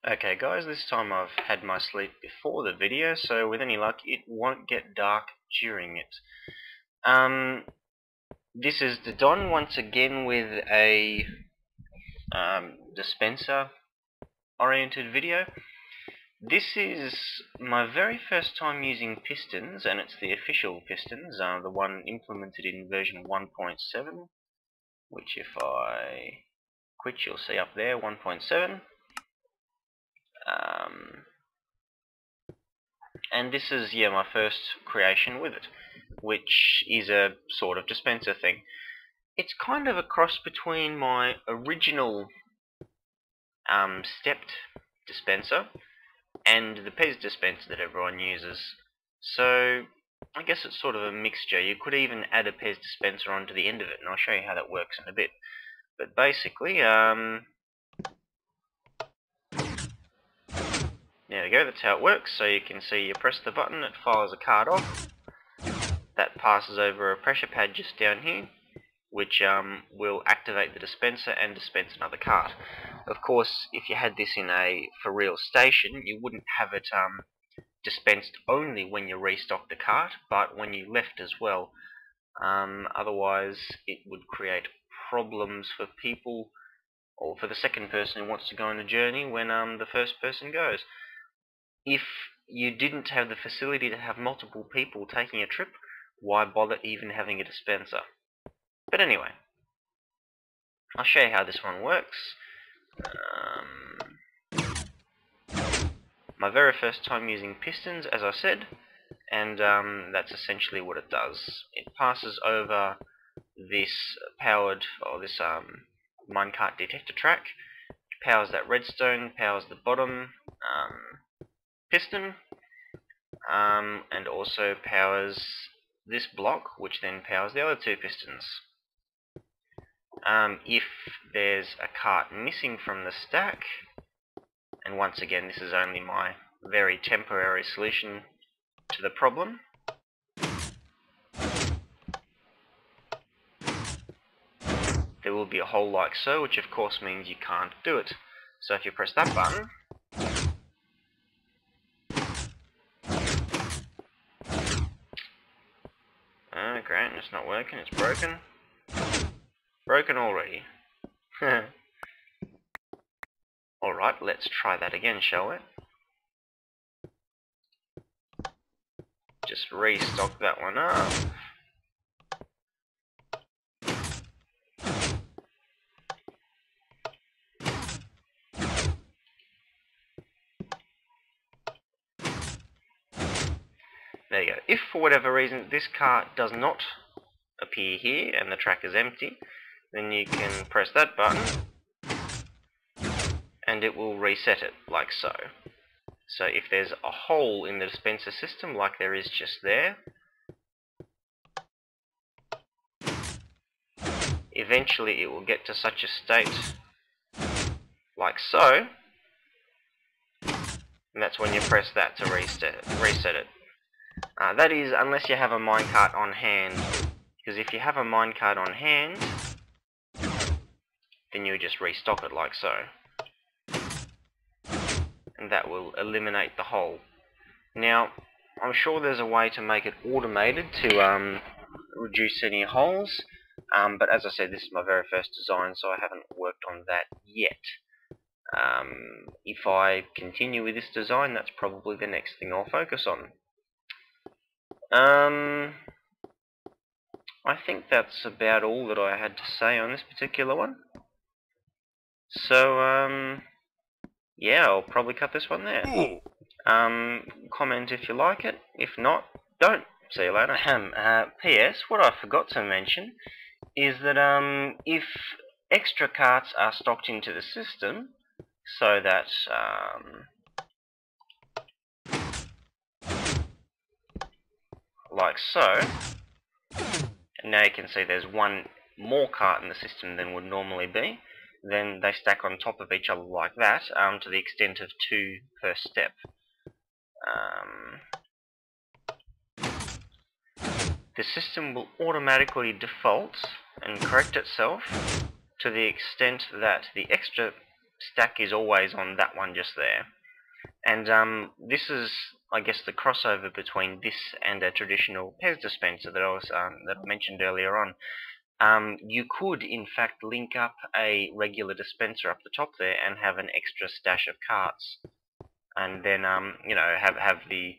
Okay guys, this time I've had my sleep before the video, so with any luck it won't get dark during it. This is daDonn once again with a dispenser oriented video. This is my very first time using Pistons, and it's the official Pistons, the one implemented in version 1.7, which if I quit you'll see up there, 1.7. And this is, my first creation with it, which is a sort of dispenser thing. It's kind of a cross between my original stepped dispenser and the Pez dispenser that everyone uses. So I guess it's sort of a mixture. You could even add a Pez dispenser onto the end of it, and I'll show you how that works in a bit. But basically, there we go, that's how it works. So you can see you press the button, it fires a card off. That passes over a pressure pad just down here, which will activate the dispenser and dispense another card. Of course, if you had this in a for real station, you wouldn't have it dispensed only when you restock the cart, but when you left as well. Otherwise, it would create problems for people, or for the second person who wants to go on a journey when the first person goes. If you didn't have the facility to have multiple people taking a trip, why bother even having a dispenser? But anyway, I'll show you how this one works. My very first time using Pistons, as I said, and that's essentially what it does. It passes over this this minecart detector track, powers that redstone, powers the bottom piston, and also powers this block, which then powers the other two pistons. If there's a cart missing from the stack, and once again this is only my very temporary solution to the problem, there will be a hole like so, which of course means you can't do it. So if you press that button, great, it's not working, it's broken. Broken already. Alright, let's try that again, shall we? Just restock that one up. There you go. If for whatever reason this cart does not appear here and the track is empty, then you can press that button and it will reset it, like so. So if there's a hole in the dispenser system, like there is just there, eventually it will get to such a state, like so, and that's when you press that to reset it. That is, unless you have a minecart on hand, because if you have a minecart on hand, then you just restock it like so. And that will eliminate the hole. Now, I'm sure there's a way to make it automated to reduce any holes, but as I said, this is my very first design, so I haven't worked on that yet. If I continue with this design, that's probably the next thing I'll focus on. I think that's about all that I had to say on this particular one. So, yeah, I'll probably cut this one there. Comment if you like it. If not, don't. See you later. P.S. What I forgot to mention is that if extra carts are stocked into the system, so that like so, and now you can see there's one more cart in the system than would normally be, then they stack on top of each other like that, to the extent of 2 per step. The system will automatically default and correct itself to the extent that the extra stack is always on that one just there. And this is, I guess, the crossover between this and a traditional Pez dispenser that I mentioned earlier on. You could, in fact, link up a regular dispenser up the top there and have an extra stash of carts, and then you know, have the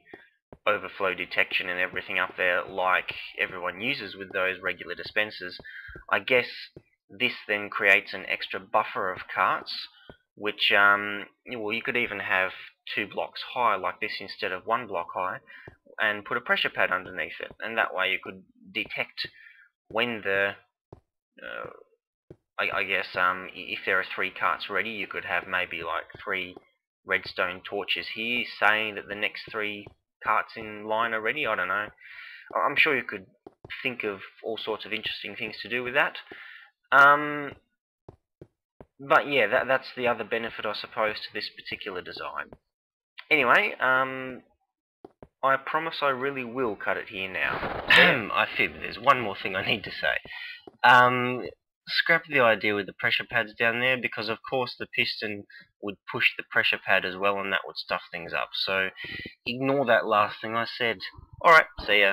overflow detection and everything up there like everyone uses with those regular dispensers. I guess this then creates an extra buffer of carts, which well, you could even have 2 blocks high like this instead of 1 block high, and put a pressure pad underneath it, and that way you could detect when the I guess if there are 3 carts ready, you could have maybe like 3 redstone torches here saying that the next 3 carts in line are ready. I don't know. I'm sure you could think of all sorts of interesting things to do with that. But yeah, that's the other benefit, I suppose, to this particular design. Anyway, I promise I really will cut it here now. I fib, there's one more thing I need to say. Scrap the idea with the pressure pads down there, because of course the piston would push the pressure pad as well, and that would stuff things up. So ignore that last thing I said. Alright, see ya.